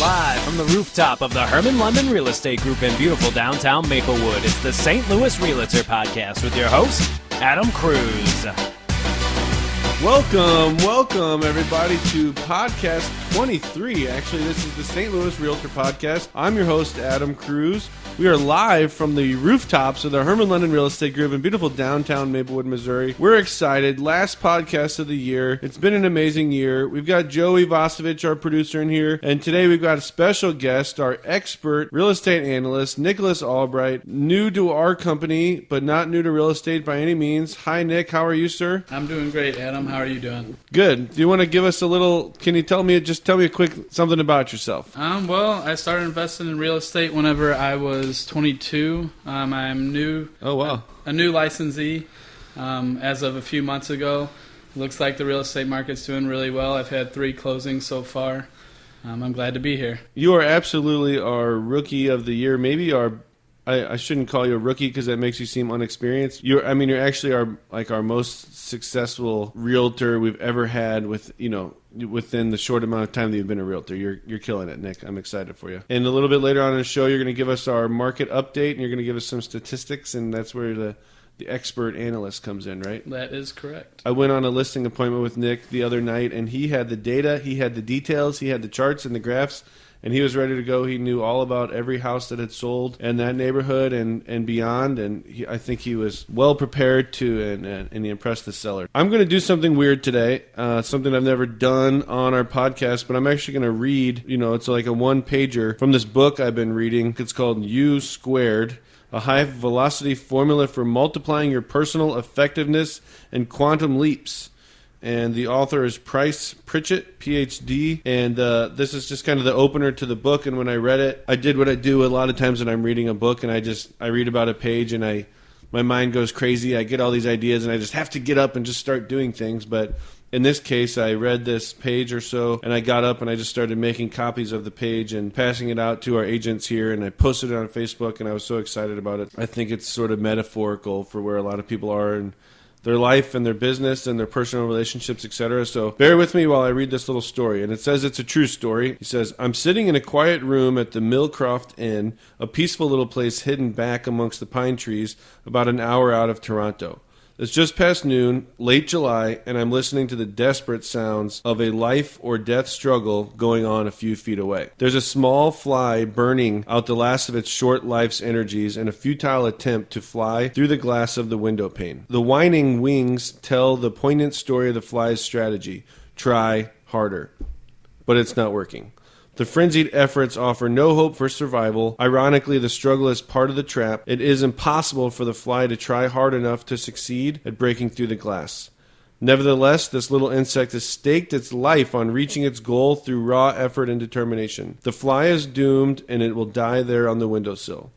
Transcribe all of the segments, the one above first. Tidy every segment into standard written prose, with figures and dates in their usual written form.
Live from the rooftop of the Hermann London Real Estate Group in beautiful downtown Maplewood, it's the St. Louis Realtor Podcast with your host, Adam Kruse. Welcome everybody to podcast 23. Actually, this is the St. Louis Realtor Podcast. I'm your host, Adam Kruse. We are live from the rooftops of the Hermann London Real Estate Group in beautiful downtown Maplewood, Missouri. We're excited. Last podcast of the year. It's been an amazing year. We've got Joey Vosevich, our producer, in here. And today we've got a special guest, our expert real estate analyst, Nick Albright. New to our company, but not new to real estate by any means. Hi, Nick. How are you, sir? I'm doing great, Adam. How are you doing? Good. Do you want to give us a little, can you tell me a quick something about yourself? Well, I started investing in real estate whenever I was 22. I'm new. Oh, wow. A new licensee as of a few months ago. Looks like the real estate market's doing really well. I've had 3 closings so far. I'm glad to be here. You are absolutely our rookie of the year. Maybe I shouldn't call you a rookie because that makes you seem unexperienced. You're actually our most successful realtor we've ever had within the short amount of time that you've been a realtor. You're killing it, Nick. I'm excited for you. And a little bit later on in the show, you're going to give us our market update and you're going to give us some statistics, and that's where the expert analyst comes in, right? That is correct. I went on a listing appointment with Nick the other night, and he had the data, he had the details, he had the charts and the graphs, and he was ready to go. He knew all about every house that had sold in that neighborhood and beyond, and I think he was well prepared and he impressed the seller. I'm going to do something weird today, something I've never done on our podcast, but I'm actually going to read, it's like a one-pager from this book I've been reading. It's called U Squared, a high-velocity formula for multiplying your personal effectiveness and quantum leaps. And the author is Bryce Pritchett, Ph.D., and this is just kind of the opener to the book. And when I read it, I did what I do a lot of times when I'm reading a book, and I read about a page, and my mind goes crazy. I get all these ideas, and I just have to get up and just start doing things. But in this case, I read this page or so, and I got up and I just started making copies of the page and passing it out to our agents here, and I posted it on Facebook, and I was so excited about it. I think it's sort of metaphorical for where a lot of people are in their life and their business and their personal relationships, etc. So bear with me while I read this little story. And it says it's a true story. He says, I'm sitting in a quiet room at the Millcroft Inn, a peaceful little place hidden back amongst the pine trees about an hour out of Toronto. It's just past noon, late July, and I'm listening to the desperate sounds of a life or death struggle going on a few feet away. There's a small fly burning out the last of its short life's energies in a futile attempt to fly through the glass of the window pane. The whining wings tell the poignant story of the fly's strategy. Try harder. But it's not working. The frenzied efforts offer no hope for survival. Ironically, the struggle is part of the trap. It is impossible for the fly to try hard enough to succeed at breaking through the glass. Nevertheless, this little insect has staked its life on reaching its goal through raw effort and determination. The fly is doomed, and it will die there on the windowsill.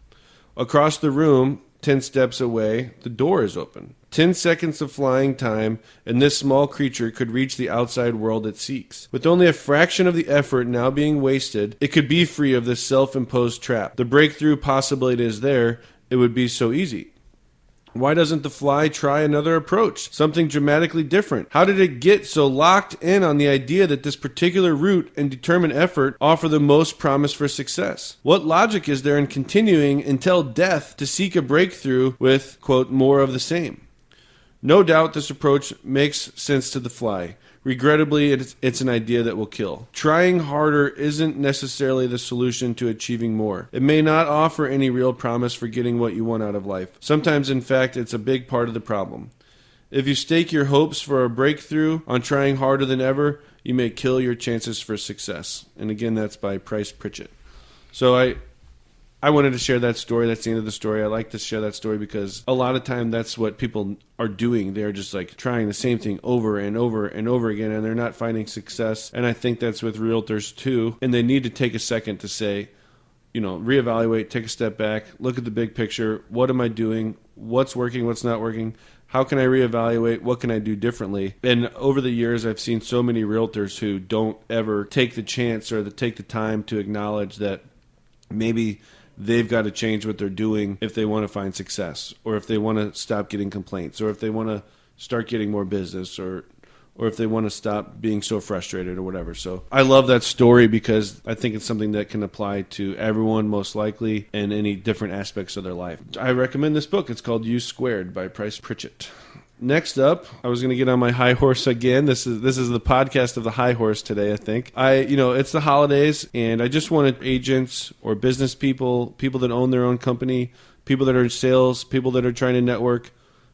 Across the room, 10 steps away, the door is open. 10 seconds of flying time, and this small creature could reach the outside world it seeks. With only a fraction of the effort now being wasted, it could be free of this self-imposed trap. The breakthrough possibility is there. It would be so easy. Why doesn't the fly try another approach? Something dramatically different? How did it get so locked in on the idea that this particular route and determined effort offer the most promise for success? What logic is there in continuing until death to seek a breakthrough with, quote, more of the same? No doubt this approach makes sense to the fly. Regrettably, it's an idea that will kill. Trying harder isn't necessarily the solution to achieving more. It may not offer any real promise for getting what you want out of life. Sometimes, in fact, it's a big part of the problem. If you stake your hopes for a breakthrough on trying harder than ever, you may kill your chances for success. And again, that's by Bryce Pritchett. So I wanted to share that story. That's the end of the story. I like to share that story because a lot of time that's what people are doing. They're just like trying the same thing over and over and over again, and they're not finding success. And I think that's with realtors too. And they need to take a second to say, reevaluate, take a step back, look at the big picture. What am I doing? What's working? What's not working? How can I reevaluate? What can I do differently? And over the years, I've seen so many realtors who don't ever take the chance or take the time to acknowledge that maybe they've got to change what they're doing if they want to find success, or if they want to stop getting complaints, or if they want to start getting more business, or or if they want to stop being so frustrated or whatever. So I love that story because I think it's something that can apply to everyone most likely in any different aspects of their life. I recommend this book. It's called U Squared by Price Pritchett. Next up, I was going to get on my high horse again. This is the podcast of the high horse today, I think. It's the holidays, and I just wanted agents or business people that own their own company, people that are in sales, people that are trying to network,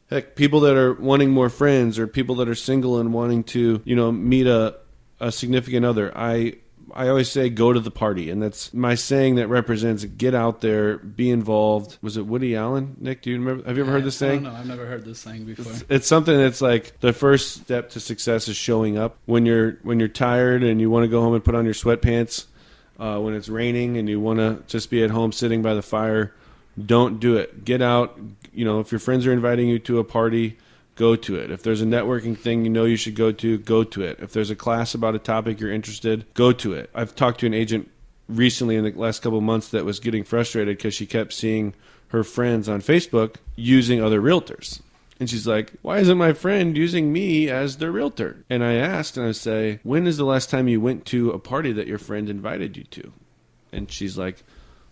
heck, people that are wanting more friends, or people that are single and wanting to, meet a significant other. I always say go to the party, and that's my saying that represents get out there, be involved. Was it Woody Allen? Nick, do you remember? Have you ever heard this saying? No, I've never heard this saying before. It's something that's like the first step to success is showing up. When you're tired and you want to go home and put on your sweatpants, when it's raining and you want to just be at home sitting by the fire, don't do it. Get out. If your friends are inviting you to a party, go to it. If there's a networking thing you should go to it. If there's a class about a topic you're interested, go to it. I've talked to an agent recently in the last couple of months that was getting frustrated because she kept seeing her friends on Facebook using other realtors. And she's like, why isn't my friend using me as their realtor? And I asked, and I say, when is the last time you went to a party that your friend invited you to? And she's like,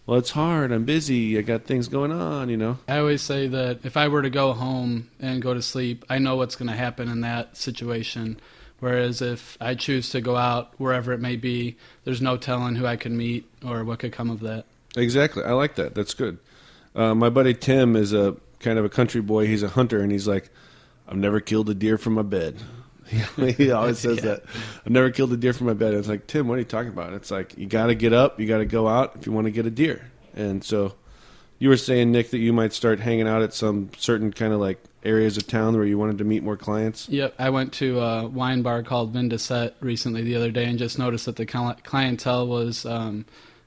well, it's hard. I'm busy. I got things going on, I always say that if I were to go home and go to sleep, I know what's going to happen in that situation. Whereas if I choose to go out wherever it may be, there's no telling who I could meet or what could come of that. Exactly. I like that. That's good. My buddy Tim is a kind of a country boy. He's a hunter, and he's like, I've never killed a deer from my bed. He always says that. I've never killed a deer from my bed. It's like, Tim, what are you talking about? It's like, you got to get up. You got to go out if you want to get a deer. And so you were saying, Nick, that you might start hanging out at some certain kind of like areas of town where you wanted to meet more clients. Yep. I went to a wine bar called Vin de Set recently the other day and just noticed that the clientele was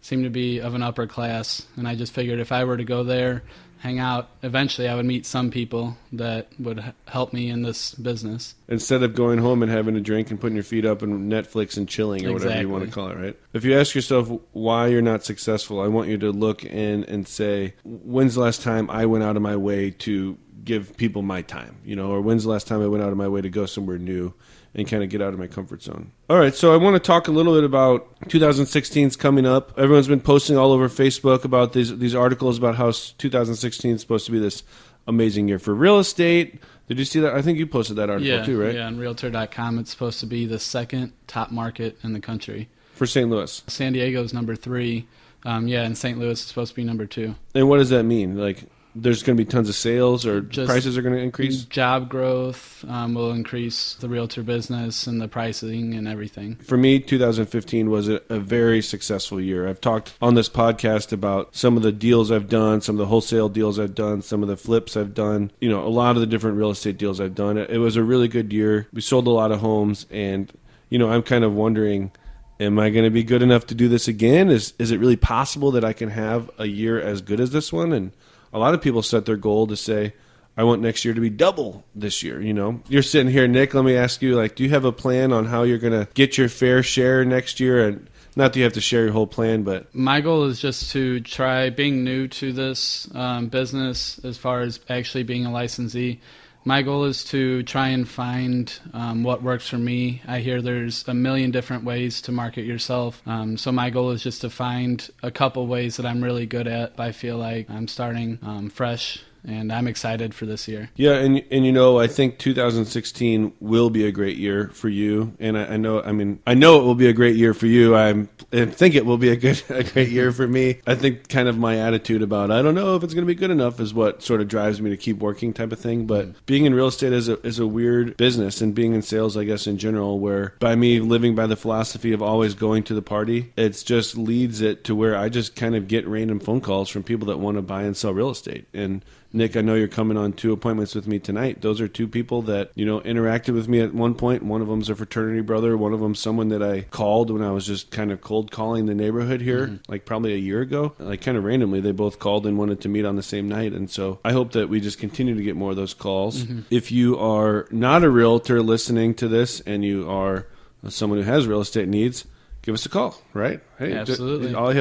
seemed to be of an upper class. And I just figured if I were to go there, hang out, eventually I would meet some people that would help me in this business. Instead of going home and having a drink and putting your feet up and Netflix and chilling or whatever you want to call it, right? If you ask yourself why you're not successful, I want you to look in and say, when's the last time I went out of my way to give people my time? Or when's the last time I went out of my way to go somewhere new and kind of get out of my comfort zone? All right, so I want to talk a little bit about 2016's coming up. Everyone's been posting all over Facebook about these articles about how 2016 is supposed to be this amazing year for real estate. Did you see that? I think you posted that article too, right? Yeah, on Realtor.com. It's supposed to be the second top market in the country. For St. Louis? San Diego's number 3. And St. Louis is supposed to be number 2. And what does that mean? Like, there's going to be tons of sales, or just prices are going to increase? Job growth will increase the realtor business and the pricing and everything. For me, 2015 was a very successful year. I've talked on this podcast about some of the deals I've done, some of the wholesale deals I've done, some of the flips I've done, a lot of the different real estate deals I've done. It was a really good year. We sold a lot of homes, and, I'm kind of wondering, am I going to be good enough to do this again? Is it really possible that I can have a year as good as this one? And a lot of people set their goal to say, I want next year to be double this year, You're sitting here, Nick, let me ask you, do you have a plan on how you're going to get your fair share next year? And not that you have to share your whole plan, but... My goal is just to try being new to this business as far as actually being a licensee. My goal is to try and find what works for me. I hear there's a million different ways to market yourself. So my goal is just to find a couple ways that I'm really good at. I feel like I'm starting fresh, and I'm excited for this year. Yeah, and I think 2016 will be a great year for you. And I know it will be a great year for you. I think it will be a great year for me. I think kind of my attitude about, I don't know if it's going to be good enough, is what sort of drives me to keep working type of thing. But being in real estate is a weird business, and being in sales, I guess, in general, where by me living by the philosophy of always going to the party, it just leads it to where I just kind of get random phone calls from people that want to buy and sell real estate. And Nick, I know you're coming on 2 appointments with me tonight. Those are 2 people that, interacted with me at one point. One of them's a fraternity brother. One of them's someone that I called when I was just kind of cold calling the neighborhood here, like probably a year ago. Like kind of randomly, they both called and wanted to meet on the same night. And so I hope that we just continue to get more of those calls. If you are not a realtor listening to this and you are someone who has real estate needs, give us a call, right? Hey, absolutely. All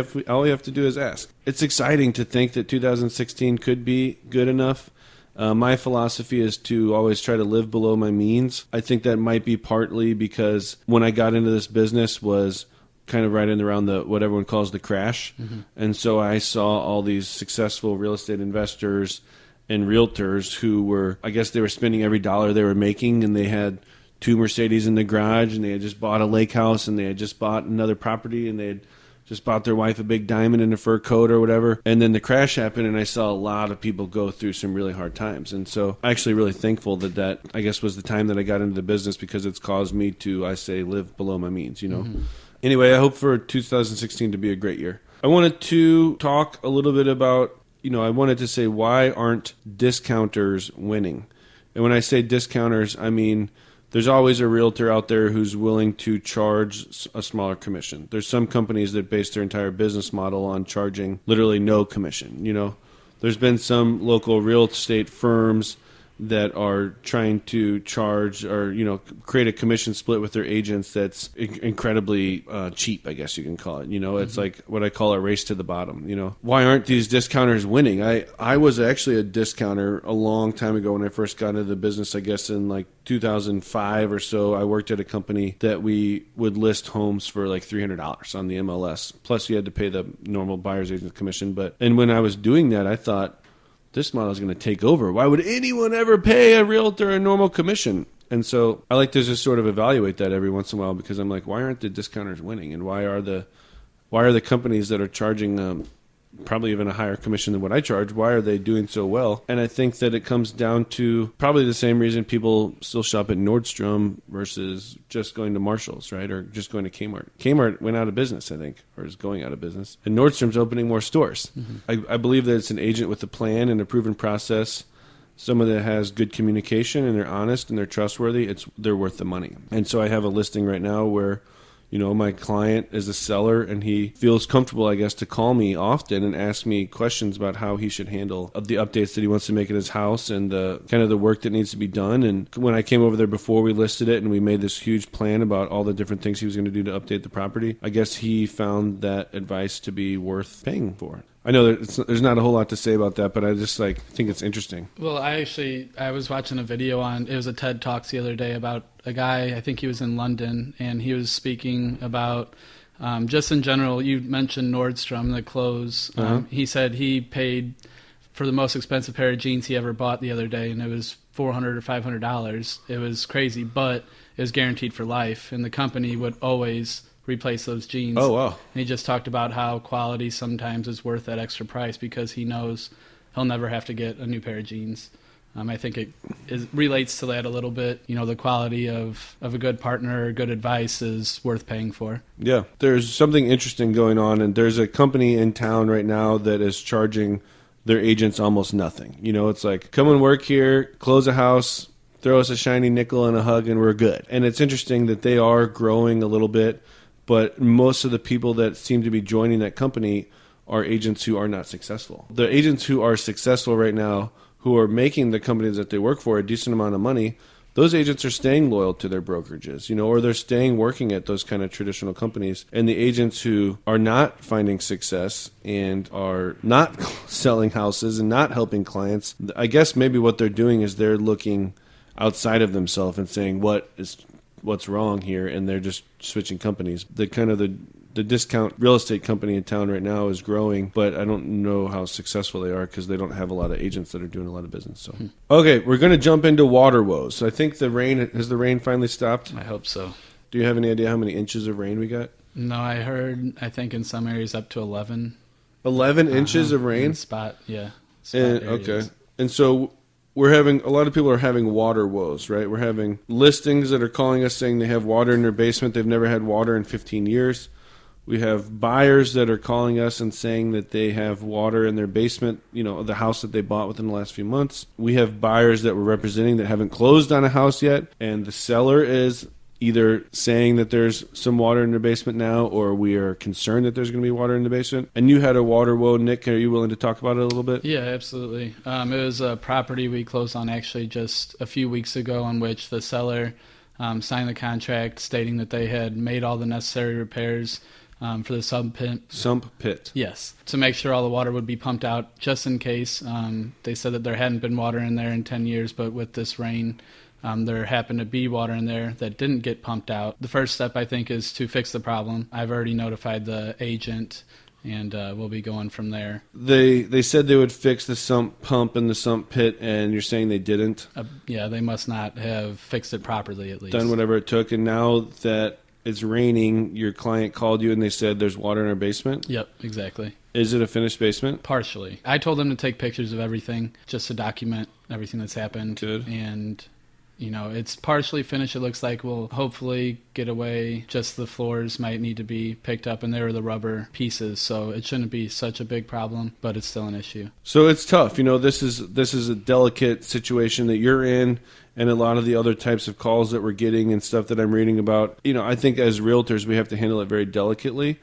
you have to do is ask. It's exciting to think that 2016 could be good enough. My philosophy is to always try to live below my means. I think that might be partly because when I got into this business was kind of right in around what everyone calls the crash. And so I saw all these successful real estate investors and realtors who were, I guess they were spending every dollar they were making, and they had 2 Mercedes in the garage, and they had just bought a lake house, and they had just bought another property, and they had just bought their wife a big diamond in a fur coat or whatever. And then the crash happened, and I saw a lot of people go through some really hard times. And so I'm actually really thankful that I guess was the time that I got into the business, because it's caused me to, I say, live below my means, you know. Anyway, I hope for 2016 to be a great year. I wanted to talk a little bit about, I wanted to say, why aren't discounters winning? And when I say discounters, I mean there's always a realtor out there who's willing to charge a smaller commission. There's some companies that base their entire business model on charging literally no commission. There's been some local real estate firms that are trying to charge or, create a commission split with their agents that's incredibly cheap, I guess you can call it. It's like what I call a race to the bottom. Why aren't these discounters winning? I was actually a discounter a long time ago when I first got into the business, I guess in like 2005 or so. I worked at a company that we would list homes for like $300 on the MLS. Plus you had to pay the normal buyer's agent commission. And when I was doing that, I thought, this model is going to take over. Why would anyone ever pay a realtor a normal commission? And so I like to just sort of evaluate that every once in a while, because I'm like, why aren't the discounters winning? And why are the companies that are charging probably even a higher commission than what I charge, why are they doing so well? And I think that it comes down to probably the same reason people still shop at Nordstrom versus just going to Marshall's, right? Or just going to Kmart. Kmart went out of business, I think, or is going out of business. And Nordstrom's opening more stores. I believe that it's an agent with a plan and a proven process, someone that has good communication and they're honest and they're trustworthy. They're worth the money. And so I have a listing right now where my client is a seller, and he feels comfortable, I guess, to call me often and ask me questions about how he should handle the updates that he wants to make at his house and the kind of the work that needs to be done. And when I came over there before we listed it and we made this huge plan about all the different things he was going to do to update the property, I guess he found that advice to be worth paying for. I know that there's not a whole lot to say about that, but I just think it's interesting. Well, I was watching a video it was a TED Talks the other day about a guy, I think he was in London, and he was speaking about just in general. You mentioned Nordstrom, the clothes. He said he paid for the most expensive pair of jeans he ever bought the other day, and it was $400 or $500. It was crazy, but it was guaranteed for life, and the company would always replace those jeans. Oh, wow. And he just talked about how quality sometimes is worth that extra price because he knows he'll never have to get a new pair of jeans. I think it relates to that a little bit. The quality of a good partner or good advice is worth paying for. Yeah, there's something interesting going on, and there's a company in town right now that is charging their agents almost nothing. It's like, come and work here, close a house, throw us a shiny nickel and a hug, and we're good. And it's interesting that they are growing a little bit, but most of the people that seem to be joining that company are agents who are not successful. The agents who are successful right now, who are making the companies that they work for a decent amount of money, those agents are staying loyal to their brokerages, or they're staying working at those kind of traditional companies. And the agents who are not finding success and are not selling houses and not helping clients, I guess maybe what they're doing is they're looking outside of themselves and saying, what's wrong here? And they're just switching companies. The discount real estate company in town right now is growing, but I don't know how successful they are because they don't have a lot of agents that are doing a lot of business. So, Okay, we're going to jump into water woes. So I think has the rain finally stopped? I hope so. Do you have any idea how many inches of rain we got? No, I think in some areas up to 11. 11 inches of rain? Spot okay. And so a lot of people are having water woes, right? We're having listings that are calling us saying they have water in their basement. They've never had water in 15 years. We have buyers that are calling us and saying that they have water in their basement, the house that they bought within the last few months. We have buyers that we're representing that haven't closed on a house yet, and the seller is either saying that there's some water in their basement now, or we are concerned that there's going to be water in the basement. And you had a water woe, Nick. Are you willing to talk about it a little bit? Yeah, absolutely. It was a property we closed on actually just a few weeks ago, on which the seller signed the contract stating that they had made all the necessary repairs for the sump pit. Yes. To make sure all the water would be pumped out just in case. They said that there hadn't been water in there in 10 years, but with this rain, there happened to be water in there that didn't get pumped out. The first step, I think, is to fix the problem. I've already notified the agent, and we'll be going from there. They said they would fix the sump pump in the sump pit, and you're saying they didn't? Yeah, they must not have fixed it properly, at least. Done whatever it took, and now that it's raining, your client called you and they said there's water in our basement? Yep, exactly. Is it a finished basement? Partially. I told them to take pictures of everything just to document everything that's happened. Good. And, it's partially finished. It looks like we'll hopefully get away. Just the floors might need to be picked up, and there are the rubber pieces, so it shouldn't be such a big problem, but it's still an issue. So it's tough. This is a delicate situation that you're in, and a lot of the other types of calls that we're getting and stuff that I'm reading about. I think as realtors, we have to handle it very delicately.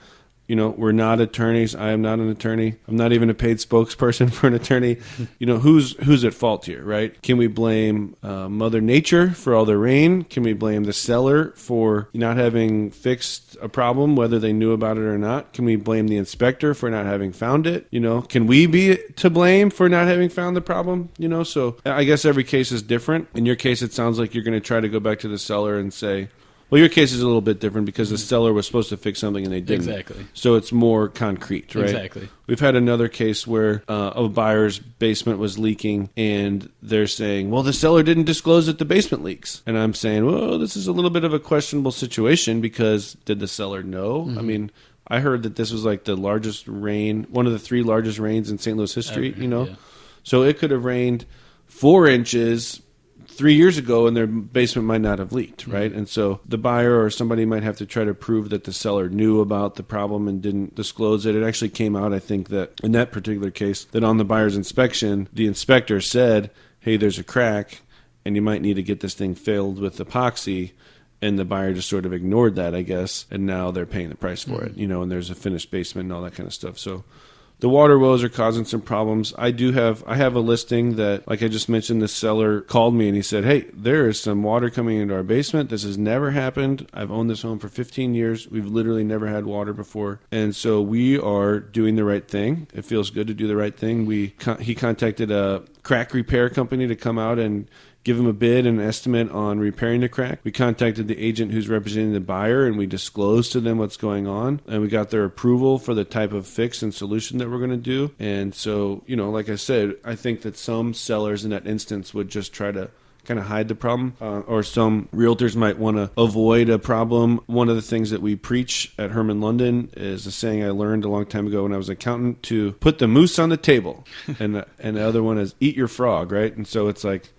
We're not attorneys. I am not an attorney. I'm not even a paid spokesperson for an attorney. Who's at fault here, right? Can we blame Mother Nature for all the rain? Can we blame the seller for not having fixed a problem, whether they knew about it or not? Can we blame the inspector for not having found it? Can we be to blame for not having found the problem? So I guess every case is different. In your case, it sounds like you're going to try to go back to the seller and say, well, your case is a little bit different because the seller was supposed to fix something and they didn't. Exactly. So it's more concrete, right? Exactly. We've had another case where a buyer's basement was leaking, and they're saying, well, the seller didn't disclose that the basement leaks. And I'm saying, well, this is a little bit of a questionable situation because did the seller know? Mm-hmm. I mean, I heard that this was like the largest rain, one of the 3 largest rains in St. Louis history, Yeah. So it could have rained 4 inches 3 years ago, and their basement might not have leaked, right? Mm-hmm. And so the buyer or somebody might have to try to prove that the seller knew about the problem and didn't disclose it. It actually came out, I think, that in that particular case, that on the buyer's inspection, the inspector said, hey, there's a crack, and you might need to get this thing filled with epoxy. And the buyer just sort of ignored that, I guess, and now they're paying the price for it, and there's a finished basement and all that kind of stuff. So the water woes are causing some problems. I have a listing that, like I just mentioned, the seller called me and he said, hey, there is some water coming into our basement. This has never happened. I've owned this home for 15 years. We've literally never had water before. And so we are doing the right thing. It feels good to do the right thing. He contacted a crack repair company to come out and give him a bid and an estimate on repairing the crack. We contacted the agent who's representing the buyer, and we disclosed to them what's going on, and we got their approval for the type of fix and solution that we're going to do. And so, like I said, I think that some sellers in that instance would just try to kind of hide the problem, or some realtors might want to avoid a problem. One of the things that we preach at Hermann London is a saying I learned a long time ago when I was an accountant, to put the moose on the table, and the other one is eat your frog, right? And so it's like,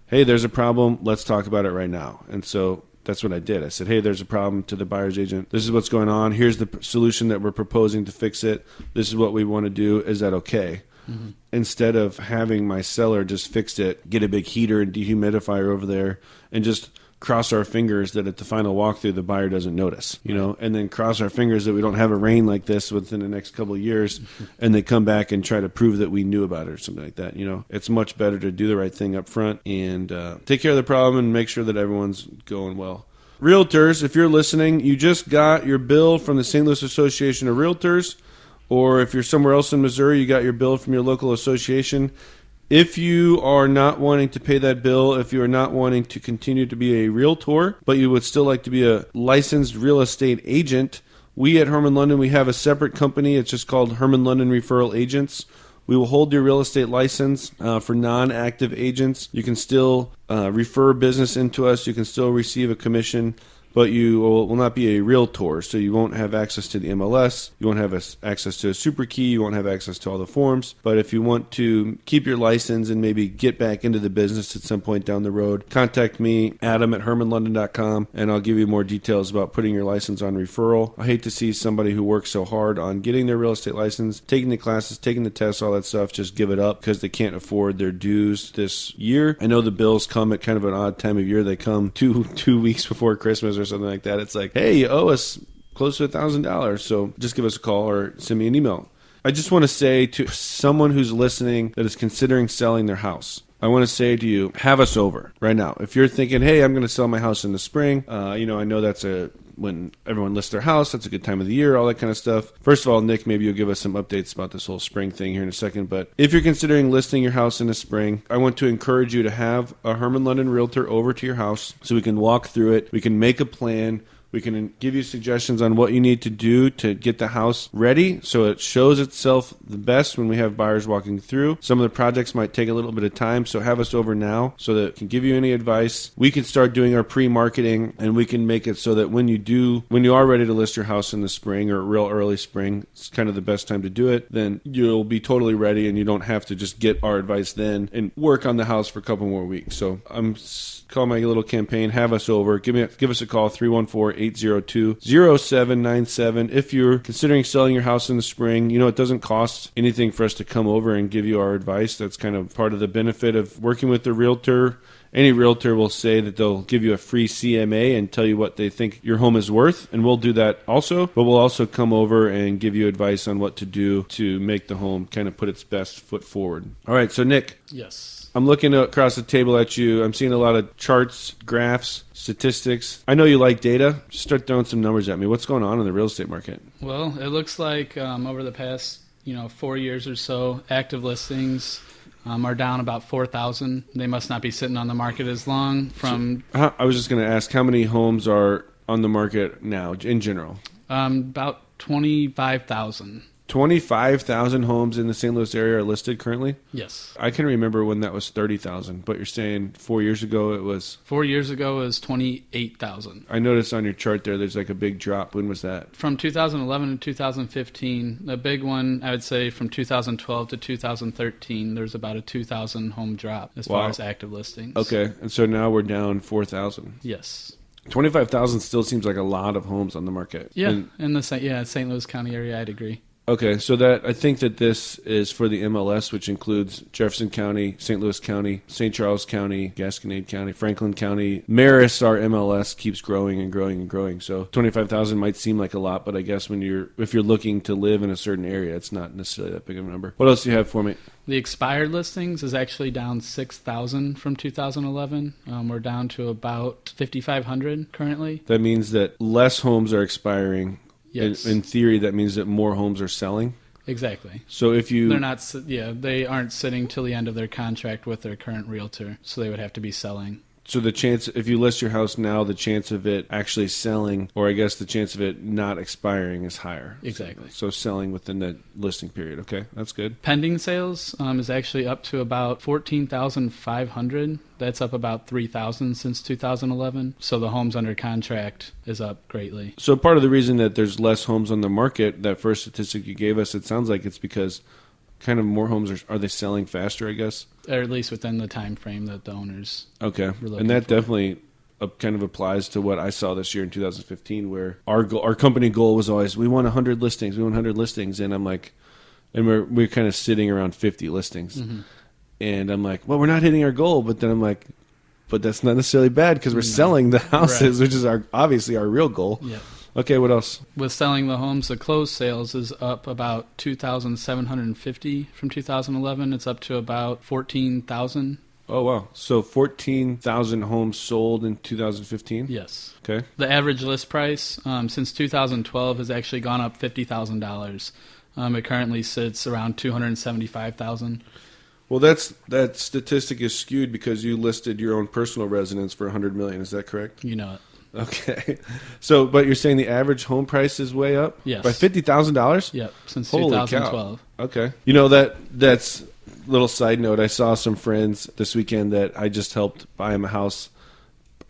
hey, there's a problem. Let's talk about it right now. And so that's what I did. I said, hey, there's a problem to the buyer's agent. This is what's going on. Here's the solution that we're proposing to fix it. This is what we want to do. Is that okay? Mm-hmm. Instead of having my seller just fix it, get a big heater and dehumidifier over there, and just cross our fingers that at the final walkthrough the buyer doesn't notice, and then cross our fingers that we don't have a rain like this within the next couple of years, and they come back and try to prove that we knew about it or something like that. It's much better to do the right thing up front and take care of the problem and make sure that everyone's going well. Realtors, if you're listening, you just got your bill from the St. Louis Association of Realtors, or if you're somewhere else in Missouri, you got your bill from your local association. If you are not wanting to pay that bill, if you are not wanting to continue to be a realtor, but you would still like to be a licensed real estate agent, we at Hermann London, we have a separate company. It's just called Hermann London Referral Agents. We will hold your real estate license for non-active agents. You can still refer business into us. You can still receive a commission, but you will not be a realtor, so you won't have access to the MLS. You won't have access to a super key. You won't have access to all the forms. But if you want to keep your license and maybe get back into the business at some point down the road, contact me, Adam at HermannLondon.com, and I'll give you more details about putting your license on referral. I hate to see somebody who works so hard on getting their real estate license, taking the classes, taking the tests, all that stuff, just give it up because they can't afford their dues this year. I know the bills come at kind of an odd time of year. They come two weeks before Christmas or something like that. It's like, hey, you owe us close to $1,000, so just give us a call or send me an email. I just want to say to someone who's listening that is considering selling their house, I want to say to you, have us over right now. If you're thinking, hey, I'm going to sell my house in the spring, I know that's a when everyone lists their house. That's a good time of the year, all that kind of stuff. First of all, Nick, maybe you'll give us some updates about this whole spring thing here in a second. But if you're considering listing your house in the spring, I want to encourage you to have a Hermann London Realtor over to your house so we can walk through it. We can make a plan. We can give you suggestions on what you need to do to get the house ready so it shows itself the best when we have buyers walking through. Some of the projects might take a little bit of time, so have us over now so that we can give you any advice. We can start doing our pre-marketing, and we can make it so that when you are ready to list your house in the spring or real early spring, it's kind of the best time to do it, then you'll be totally ready and you don't have to just get our advice then and work on the house for a couple more weeks. So I'm call my little campaign, have us over. Give us a call, 314-802-0797. If you're considering selling your house in the spring, it doesn't cost anything for us to come over and give you our advice. That's kind of part of the benefit of working with the realtor. Any realtor will say that they'll give you a free CMA and tell you what they think your home is worth, and we'll do that also. But we'll also come over and give you advice on what to do to make the home kind of put its best foot forward. All right, so Nick. Yes. I'm looking across the table at you. I'm seeing a lot of charts, graphs, statistics. I know you like data. Just start throwing some numbers at me. What's going on in the real estate market? Well, it looks like over the past 4 years or so, active listings are down about 4,000. They must not be sitting on the market as long. I was just going to ask, how many homes are on the market now in general? About 25,000. 25,000 homes in the St. Louis area are listed currently? Yes. I can remember when that was 30,000, but you're saying 4 years ago it was... 4 years ago it was 28,000. I noticed on your chart there's like a big drop. When was that? From 2011 to 2015. The big one, I would say from 2012 to 2013, there's about a 2,000 home drop as far as active listings. Okay, and so now we're down 4,000. Yes. 25,000 still seems like a lot of homes on the market. Yeah, in the St. Louis County area, I'd agree. Okay, so I think that this is for the MLS, which includes Jefferson County, St. Louis County, St. Charles County, Gasconade County, Franklin County. Maris, our MLS, keeps growing and growing and growing. So 25,000 might seem like a lot, but I guess if you're looking to live in a certain area, it's not necessarily that big of a number. What else do you have for me? The expired listings is actually down 6,000 from 2011. We're down to about 5,500 currently. That means that less homes are expiring. Yes. In theory, that means that more homes are selling. Exactly. So if you... they aren't sitting till the end of their contract with their current realtor, so they would have to be selling. So the chance, if you list your house now, the chance of it actually selling, or I guess the chance of it not expiring is higher. Exactly. So selling within the listing period. Okay, that's good. Pending sales is actually up to about 14,500. That's up about 3,000 since 2011. So the homes under contract is up greatly. So part of the reason that there's less homes on the market, that first statistic you gave us, it sounds like it's because kind of more homes are they selling faster, I guess? Or at least within the time frame that the owners were and that definitely kind of applies to what I saw this year in 2015, where our company goal was always, we want 100 listings, and I'm like, and we're kind of sitting around 50 listings. Mm-hmm. And I'm like, well, we're not hitting our goal, but then I'm like, but that's not necessarily bad because we're selling the houses, which is obviously our real goal. Yeah. Okay, what else? With selling the homes, the closed sales is up about 2,750 from 2011. It's up to about 14,000. Oh, wow. So 14,000 homes sold in 2015? Yes. Okay. The average list price since 2012 has actually gone up $50,000. It currently sits around $275,000. Well, that statistic is skewed because you listed your own personal residence for $100 million. Is that correct? You know it. Okay. So, but you're saying the average home price is way up? Yes. By $50,000? Yep, since Holy 2012. Cow. Okay. That's little side note. I saw some friends this weekend that I just helped buy them a house.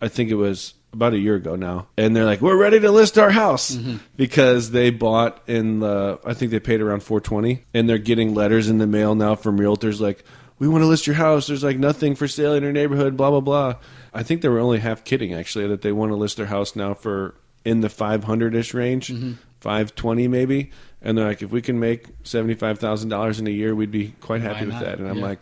I think it was about a year ago now. And they're like, we're ready to list our house because they bought I think they paid around $420, and they're getting letters in the mail now from realtors like, we want to list your house. There's like nothing for sale in your neighborhood, blah, blah, blah. I think they were only half kidding, actually, that they want to list their house now for in the 500-ish range, 520 maybe. And they're like, if we can make $75,000 in a year, we'd be quite happy with that. And I'm like,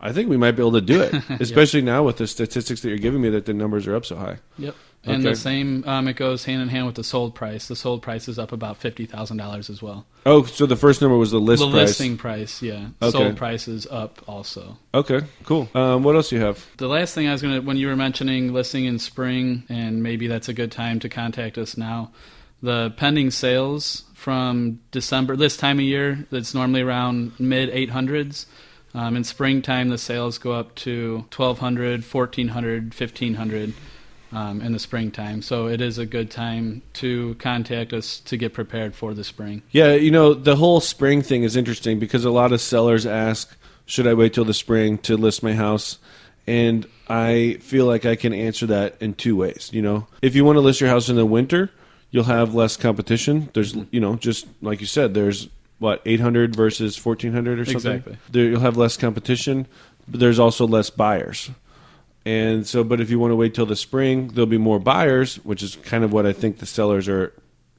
I think we might be able to do it, especially now with the statistics that you're giving me that the numbers are up so high. Yep. And the same, it goes hand in hand with the sold price. The sold price is up about $50,000 as well. Oh, so the first number was the list price. The listing price, yeah. Okay. Sold price is up also. Okay, cool. What else do you have? The last thing I was when you were mentioning listing in spring, and maybe that's a good time to contact us now, the pending sales from December, this time of year, that's normally around mid-800s. In springtime, the sales go up to 1,200, 1,400, 1,500 in the springtime. So it is a good time to contact us to get prepared for the spring. Yeah, the whole spring thing is interesting because a lot of sellers ask, should I wait till the spring to list my house? And I feel like I can answer that in two ways. If you want to list your house in the winter, you'll have less competition. There's, just like you said, there's 800 versus 1,400 or something? Exactly. You'll have less competition, but there's also less buyers. And so, but if you want to wait till the spring, there'll be more buyers, which is kind of what I think the sellers are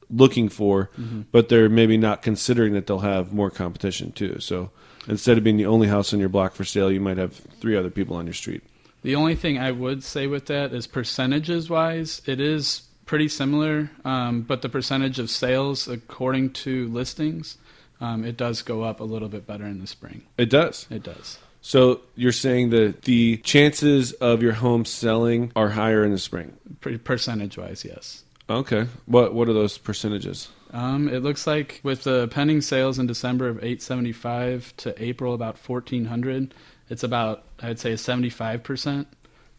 looking for, but they're maybe not considering that they'll have more competition too. So instead of being the only house on your block for sale, you might have 3 other people on your street. The only thing I would say with that is percentages-wise, it is pretty similar, but the percentage of sales according to listings, it does go up a little bit better in the spring. It does? It does. So you're saying that the chances of your home selling are higher in the spring? Percentage-wise, yes. Okay. What are those percentages? It looks like with the pending sales in December of 875 to April about 1,400, it's about, I'd say, 75%,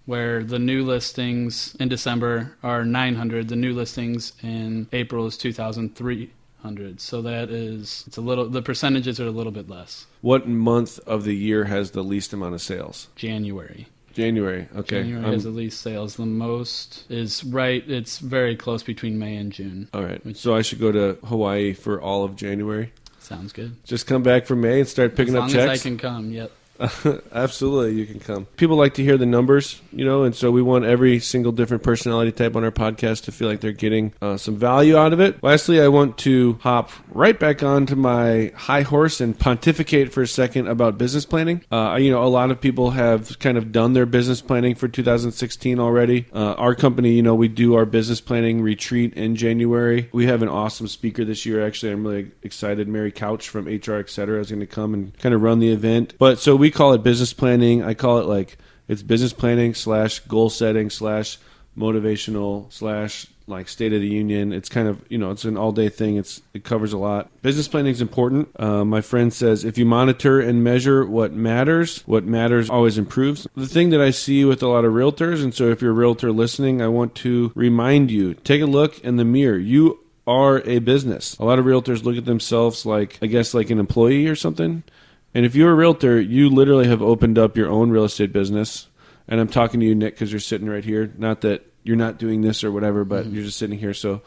where the new listings in December are 900. The new listings in April is 2,300. So the percentages are a little bit less. What month of the year has the least amount of sales? January. Okay. January has the least sales. The most is it's very close between May and June. All right. So I should go to Hawaii for all of January? Sounds good. Just come back from May and start picking up checks? As long as I can come, yep. Absolutely, you can come. People like to hear the numbers, and so we want every single different personality type on our podcast to feel like they're getting some value out of it. Lastly, I want to hop right back onto my high horse and pontificate for a second about business planning. A lot of people have kind of done their business planning for 2016 already. Our company, we do our business planning retreat in January. We have an awesome speaker this year. Actually, I'm really excited. Mary Couch from HR Etc. is going to come and kind of run the event. But so we call it business planning. I call it it's business planning / goal setting / motivational / state of the union. It's kind of, it's an all day thing. It covers a lot. Business planning is important. My friend says, if you monitor and measure what matters always improves. The thing that I see with a lot of realtors, and so if you're a realtor listening, I want to remind you, take a look in the mirror. You are a business. A lot of realtors look at themselves like an employee or something. And if you're a realtor, you literally have opened up your own real estate business. And I'm talking to you, Nick, because you're sitting right here. Not that you're not doing this or whatever, but you're just sitting here. So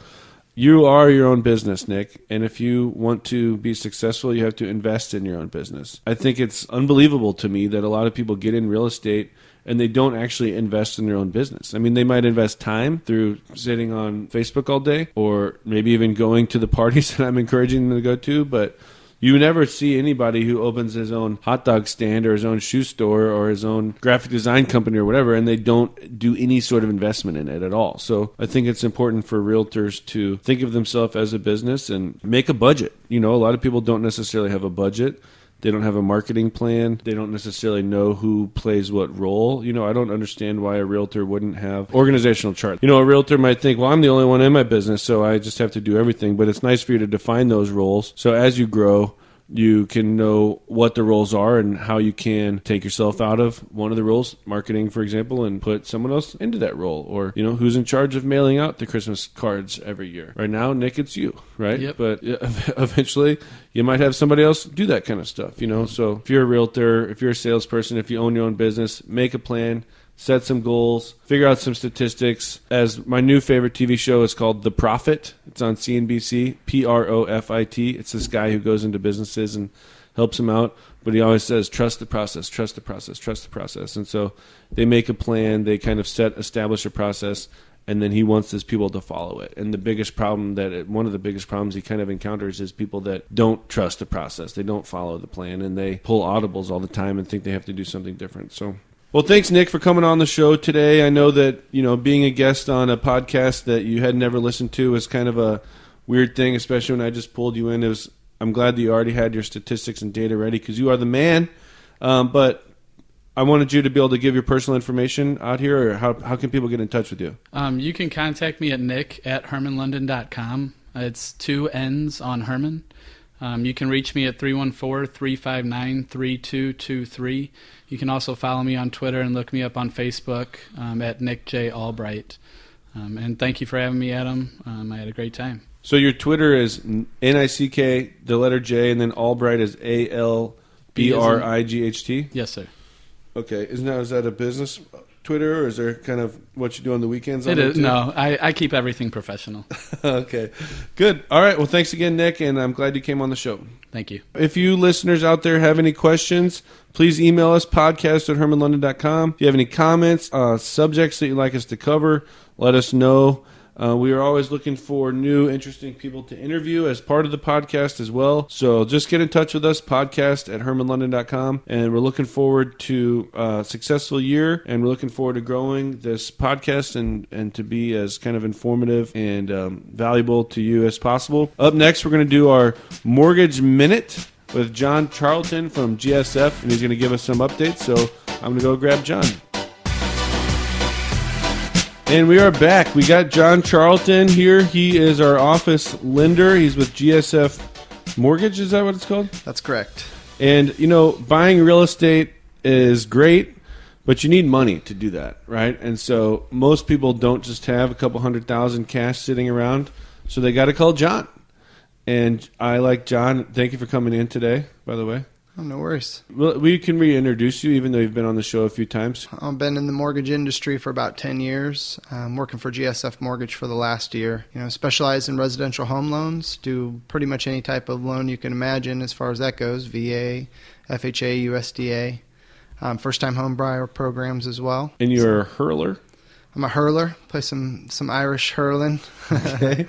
you are your own business, Nick. And if you want to be successful, you have to invest in your own business. I think it's unbelievable to me that a lot of people get in real estate and they don't actually invest in their own business. I mean, they might invest time through sitting on Facebook all day or maybe even going to the parties that I'm encouraging them to go to, but you never see anybody who opens his own hot dog stand or his own shoe store or his own graphic design company or whatever, and they don't do any sort of investment in it at all. So I think it's important for realtors to think of themselves as a business and make a budget. A lot of people don't necessarily have a budget. They don't have a marketing plan. They don't necessarily know who plays what role. I don't understand why a realtor wouldn't have organizational chart. A realtor might think, well, I'm the only one in my business, so I just have to do everything. But it's nice for you to define those roles. So as you grow, you can know what the roles are and how you can take yourself out of one of the roles, marketing, for example, and put someone else into that role. Or, who's in charge of mailing out the Christmas cards every year. Right now, Nick, it's you, right? Yep. But eventually, you might have somebody else do that kind of stuff, So if you're a realtor, if you're a salesperson, if you own your own business, make a plan. Set some goals, figure out some statistics. As my new favorite TV show is called The Profit. It's on CNBC, Profit. It's this guy who goes into businesses and helps them out. But he always says, trust the process, trust the process, trust the process. And so they make a plan. They kind of establish a process. and then he wants his people to follow it. And the biggest problem one of the biggest problems he kind of encounters is people that don't trust the process. They don't follow the plan, and they pull audibles all the time and think they have to do something different. So, well, thanks, Nick, for coming on the show today. I know that, being a guest on a podcast that you had never listened to was kind of a weird thing, especially when I just pulled you in. I'm glad that you already had your statistics and data ready because you are the man. But I wanted you to be able to give your personal information out here, or how can people get in touch with you? You can contact me at nick@hermanlondon.com. It's 2 N's on Herman. You can reach me at 314-359-3223. You can also follow me on Twitter and look me up on Facebook at Nick J. Albright. And thank you for having me, Adam. I had a great time. So your Twitter is NICK, the letter J, and then Albright is ALBRIGHT? Yes, sir. Okay. Is that a business Twitter, or is there kind of what you do on the weekends? It is. No, I keep everything professional. Okay. Good. All right. Well, thanks again, Nick, and I'm glad you came on the show. Thank you. If you listeners out there have any questions, please email us, podcast@hermanlondon.com. If you have any comments, subjects that you'd like us to cover, let us know. We are always looking for new, interesting people to interview as part of the podcast as well. So just get in touch with us, podcast@hermanlondon.com. And we're looking forward to a successful year, and we're looking forward to growing this podcast and to be as kind of informative and valuable to you as possible. Up next, we're going to do our Mortgage Minute with John Charlton from GSF, and he's going to give us some updates. So I'm going to go grab John. And we are back. We got John Charlton here. He is our office lender. He's with GSF Mortgage. Is that what it's called? That's correct. And, buying real estate is great, but you need money to do that, right? And so most people don't just have a couple $100,000 cash sitting around, so they got to call John. And I like John. Thank you for coming in today, by the way. Oh, no worries. Well, we can reintroduce you, even though you've been on the show a few times. I've been in the mortgage industry for about 10 years. I'm working for GSF Mortgage for the last year. Specialize in residential home loans, do pretty much any type of loan you can imagine as far as that goes, VA, FHA, USDA, first-time home buyer programs as well. And you're a hurler? I'm a hurler, play some Irish hurling. Okay.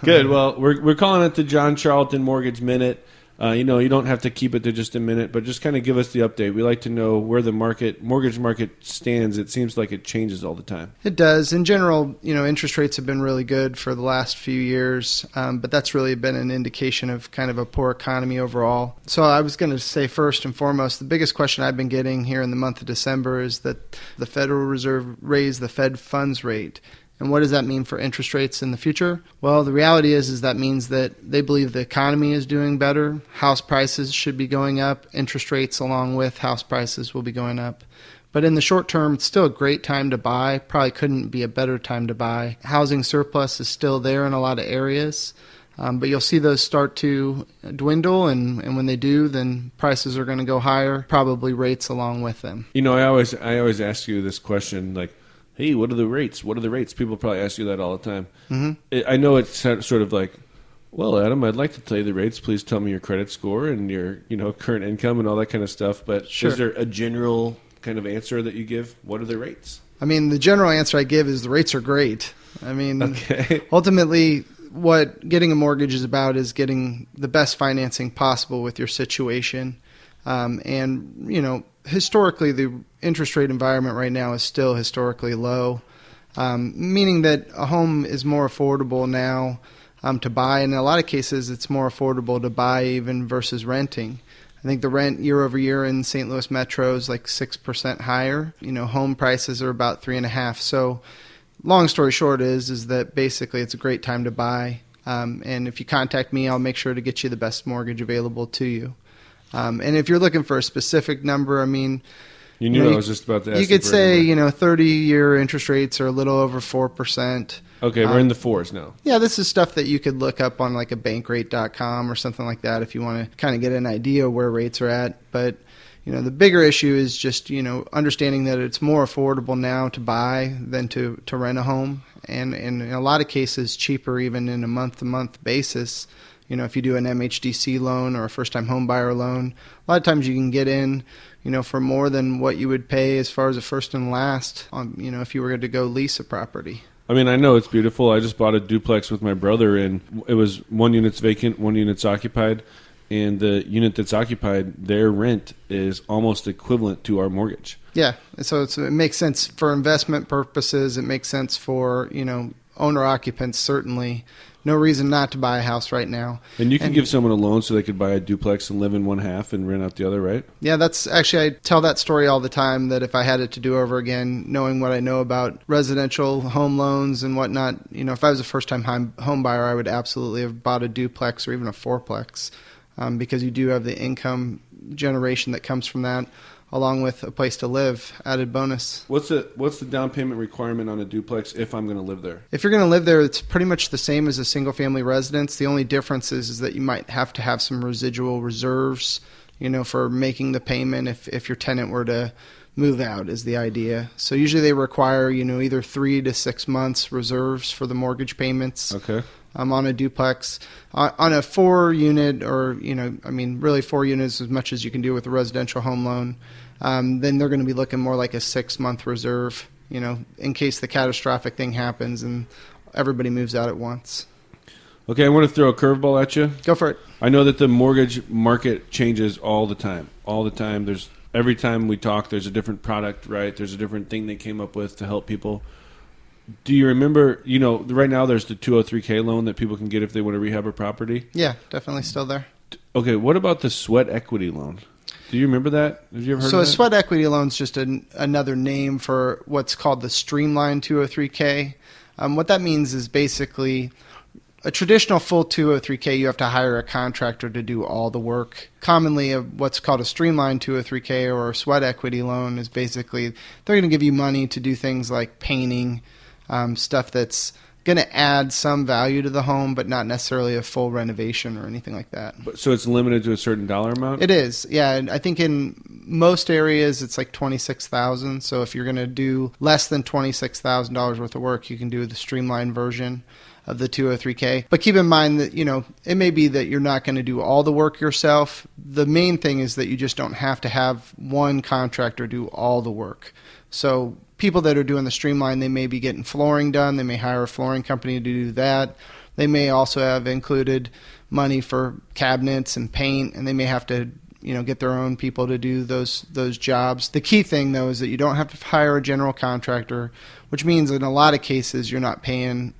Good. Well, we're calling it the John Charlton Mortgage Minute. You don't have to keep it to just a minute, but just kind of give us the update. We like to know where the mortgage market stands. It seems like it changes all the time. It does. In general, interest rates have been really good for the last few years, but that's really been an indication of kind of a poor economy overall. So I was going to say first and foremost, the biggest question I've been getting here in the month of December is that the Federal Reserve raised the Fed funds rate. And what does that mean for interest rates in the future? Well, the reality is that means that they believe the economy is doing better. House prices should be going up. Interest rates along with house prices will be going up. But in the short term, it's still a great time to buy. Probably couldn't be a better time to buy. Housing surplus is still there in a lot of areas. But you'll see those start to dwindle, and when they do, then prices are going to go higher, probably rates along with them. I always ask you this question, like, hey, what are the rates? What are the rates? People probably ask you that all the time. Mm-hmm. I know it's sort of like, well, Adam, I'd like to tell you the rates. Please tell me your credit score and your current income and all that kind of stuff. But Is there a general kind of answer that you give? What are the rates? I mean, the general answer I give is the rates are great. I mean, okay. Ultimately, what getting a mortgage is about is getting the best financing possible with your situation. Historically, the interest rate environment right now is still historically low, meaning that a home is more affordable now to buy. And in a lot of cases, it's more affordable to buy even versus renting. I think the rent year over year in St. Louis Metro is like 6% higher. Home prices are about 3.5%. So long story short is that basically it's a great time to buy. And if you contact me, I'll make sure to get you the best mortgage available to you. And if you're looking for a specific number, I mean, I was just about to ask. You could say, 30-year interest rates are a little over 4%. Okay, we're in the fours now. Yeah, this is stuff that you could look up on like a bankrate.com or something like that if you want to kind of get an idea of where rates are at. But, the bigger issue is just, understanding that it's more affordable now to buy than to rent a home. And in a lot of cases, cheaper even in a month-to-month basis. If you do an MHDC loan or a first-time home buyer loan, a lot of times you can get in, for more than what you would pay as far as a first and last on, if you were to go lease a property. I mean, I know it's beautiful. I just bought a duplex with my brother, and it was 1 unit's vacant, 1 unit's occupied, and the unit that's occupied, their rent is almost equivalent to our mortgage. Yeah, so it makes sense for investment purposes. It makes sense for, owner occupants, certainly. No reason not to buy a house right now. And you can give someone a loan so they could buy a duplex and live in one half and rent out the other, right? Yeah, that's actually, I tell that story all the time, that if I had it to do over again, knowing what I know about residential home loans and whatnot, if I was a first-time home buyer, I would absolutely have bought a duplex or even a fourplex, because you do have the income generation that comes from that, along with a place to live, added bonus. What's the down payment requirement on a duplex if I'm going to live there? If you're going to live there, it's pretty much the same as a single-family residence. The only difference is that you might have to have some residual reserves, for making the payment if your tenant were to move out, is the idea. So usually they require, either 3 to 6 months reserves for the mortgage payments. Okay. On a duplex. On a 4-unit, or, really 4 units as much as you can do with a residential home loan, then they're going to be looking more like a 6-month reserve, in case the catastrophic thing happens and everybody moves out at once. Okay, I want to throw a curveball at you. Go for it. I know that the mortgage market changes all the time. All the time. Every time we talk, there's a different product, right? There's a different thing they came up with to help people. Do you remember, right now there's the 203K loan that people can get if they want to rehab a property? Yeah, definitely still there. Okay, what about the sweat equity loan? Do you remember that? Have you ever heard of that? So a sweat equity loan is just another name for what's called the streamlined 203K. What that means is basically a traditional full 203K, you have to hire a contractor to do all the work. Commonly, what's called a streamlined 203K or a sweat equity loan is basically they're going to give you money to do things like painting, stuff that's going to add some value to the home, but not necessarily a full renovation or anything like that. So it's limited to a certain dollar amount? It is, yeah. And I think in most areas it's like $26,000. So if you're going to do less than $26,000 worth of work, you can do the streamlined version of the 203K. But keep in mind that, it may be that you're not going to do all the work yourself. The main thing is that you just don't have to have one contractor do all the work. So people that are doing the streamline, they may be getting flooring done. They may hire a flooring company to do that. They may also have included money for cabinets and paint, and they may have to, get their own people to do those jobs. The key thing, though, is that you don't have to hire a general contractor, which means in a lot of cases you're not paying,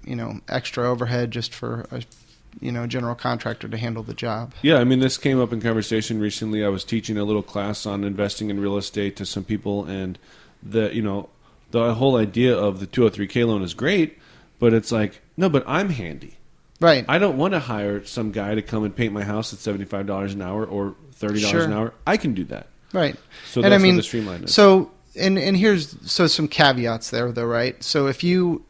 extra overhead just for a general contractor to handle the job. Yeah, I mean, this came up in conversation recently. I was teaching a little class on investing in real estate to some people, and the whole idea of the 203K loan is great, but it's like, no, but I'm handy. Right. I don't want to hire some guy to come and paint my house at $75 an hour or $30 an hour. I can do that. Right. So that's what the streamline is. So and here's some caveats there, though, right? So if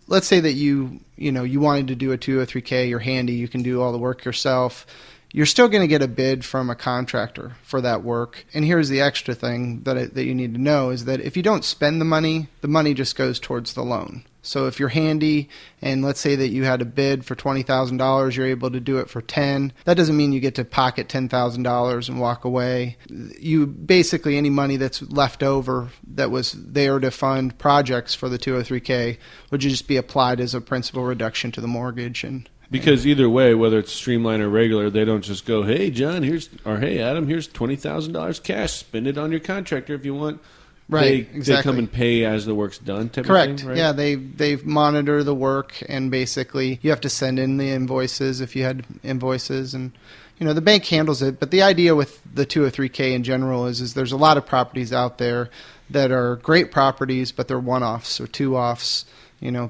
let's say that you wanted to do a 203K, you're handy, you can do all the work yourself. You're still going to get a bid from a contractor for that work. And here's the extra thing that you need to know is that if you don't spend the money just goes towards the loan. So if you're handy and let's say that you had a bid for $20,000, you're able to do it for $10,000. That doesn't mean you get to pocket $10,000 and walk away. You basically, any money that's left over that was there to fund projects for the 203K would just be applied as a principal reduction to the mortgage. Because either way, whether it's streamlined or regular, they don't just go, hey, John, hey, Adam, here's $20,000 cash. Spend it on your contractor if you want. Right, exactly. They come and pay as the work's done, type Correct. of thing, right? Yeah, they monitor the work, and basically you have to send in the invoices if you had invoices, and the bank handles it. But the idea with the 203K in general is there's a lot of properties out there that are great properties, but they're one-offs or two-offs.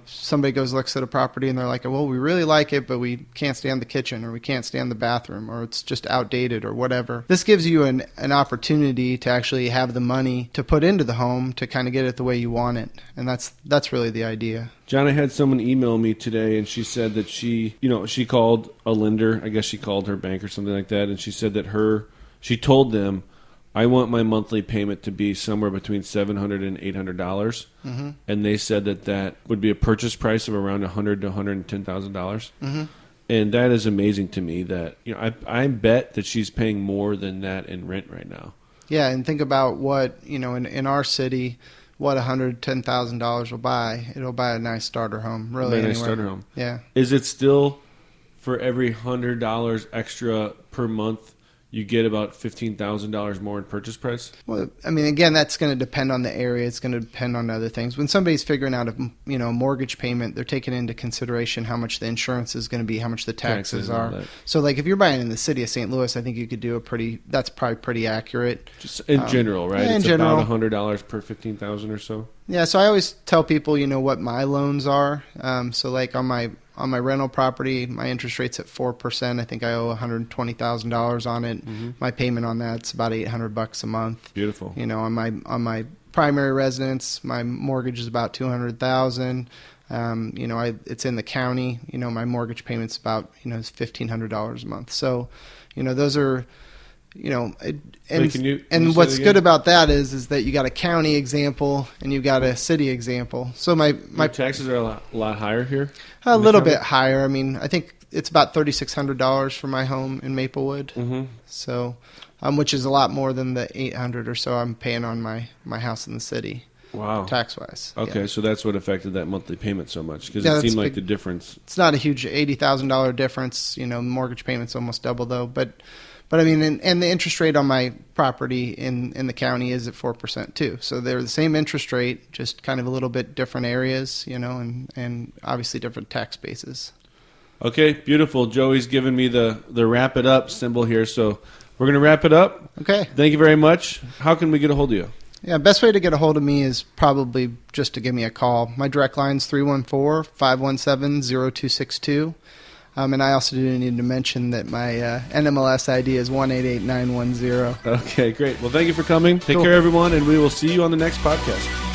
Somebody looks at a property and they're like, well, we really like it, but we can't stand the kitchen or we can't stand the bathroom or it's just outdated or whatever. This gives you an opportunity to actually have the money to put into the home to kind of get it the way you want it. And that's really the idea. John, I had someone email me today and she said that she called a lender. I guess she called her bank or something like that. And she said that she told them, I want my monthly payment to be somewhere between $700 and $800, mm-hmm. and they said that would be a purchase price of around $100,000 to $110,000, mm-hmm. and that is amazing to me. That I bet that she's paying more than that in rent right now. Yeah, and think about what in our city, what $110,000 will buy, it'll buy a nice starter home. Really, a nice anywhere. starter home. Yeah. Is it still for every $100 extra per month, you get about $15,000 more in purchase price? Well, I mean, again, that's going to depend on the area. It's going to depend on other things. When somebody's figuring out a mortgage payment, they're taking into consideration how much the insurance is going to be, how much the taxes and all are. that. So, like, if you're buying in the city of St. Louis, I think you could do that's probably pretty accurate. Just in general, right? Yeah, in it's general. about $100 per $15,000 or so. Yeah, so I always tell people, what my loans are. So, like, on my rental property, my interest rate's at 4%. I think I owe $120,000 on it. Mm-hmm. My payment on that's about $800 a month. Beautiful. On my primary residence, my mortgage is about $200,000. It's in the county. My mortgage payment's about is $1,500 a month. So, those are. And what's good about that is that you got a county example and you got a city example. So my taxes are a lot higher here. A little bit higher. I mean, I think it's about $3,600 for my home in Maplewood. Mm-hmm. So, which is a lot more than the $800 or so I'm paying on my house in the city. Wow. Tax wise. Okay, so that's what affected that monthly payment so much because Yeah, it seemed that's like big. the difference. It's not a huge $80,000 difference. Mortgage payment's almost double though, but I mean, and the interest rate on my property in the county is at 4% too. So they're the same interest rate, just kind of a little bit different areas, and obviously different tax bases. Okay, beautiful. Joey's given me the wrap it up symbol here, so we're going to wrap it up. Okay. Thank you very much. How can we get a hold of you? Yeah, best way to get a hold of me is probably just to give me a call. My direct line's 314-517-0262. And I also do need to mention that my NMLS ID is 188910. Okay, great. Well, thank you for coming. Take Cool. care, everyone, and we will see you on the next podcast.